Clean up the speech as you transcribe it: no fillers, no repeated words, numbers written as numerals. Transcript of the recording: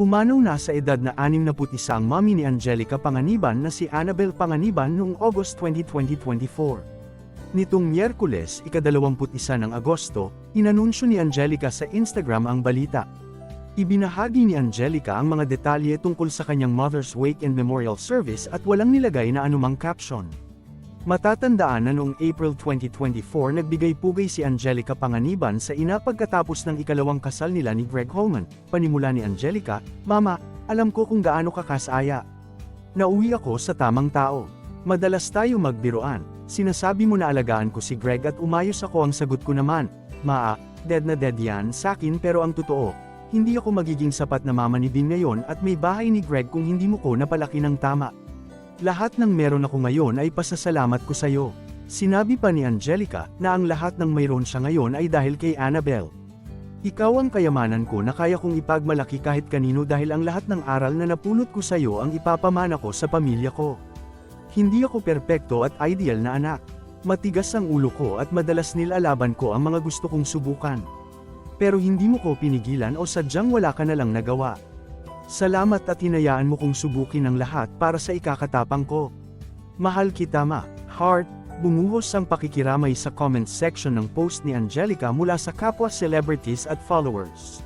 Pumanaw na sa edad na 61 ang mommy ni Angelica Panganiban na si Annabel Panganiban noong August 20, 2024. Nitong Miyerkules, ika-21 ng Agosto, inanunsyo ni Angelica sa Instagram ang balita. Ibinahagi ni Angelica ang mga detalye tungkol sa kanyang Mother's Wake and Memorial Service at walang nilagay na anumang caption. Matatandaan na noong April 2024 nagbigay-pugay si Angelica Panganiban sa ina pagkatapos ng ikalawang kasal nila ni Greg Holman. Panimula ni Angelica, "Mama, alam ko kung gaano ka kasaya. Nauwi ako sa tamang tao. Madalas tayo magbiruan. Sinasabi mo na alagaan ko si Greg at umayos ako." Ang sagot ko naman, dead na dead yan sakin pero ang totoo, hindi ako magiging sapat na mama ni Dean ngayon at may bahay ni Greg kung hindi mo ko napalaki ng tama. Lahat ng meron ako ngayon ay pasasalamat ko sa'yo. Sinabi pa ni Angelica na ang lahat ng mayroon siya ngayon ay dahil kay Annabel. "Ikaw ang kayamanan ko na kaya kong ipagmalaki kahit kanino dahil ang lahat ng aral na napulot ko sa'yo ang ipapamana ko sa pamilya ko. Hindi ako perpekto at ideal na anak. Matigas ang ulo ko at madalas nilalaban ko ang mga gusto kong subukan. Pero hindi mo ko pinigilan o sadyang wala ka na lang nagawa. Salamat at hinayaan mo kong subukin ang lahat para sa ikakatapang ko. Mahal kita ma, heart." Bumuhos ang pakikiramay sa comment section ng post ni Angelica mula sa kapwa celebrities at followers.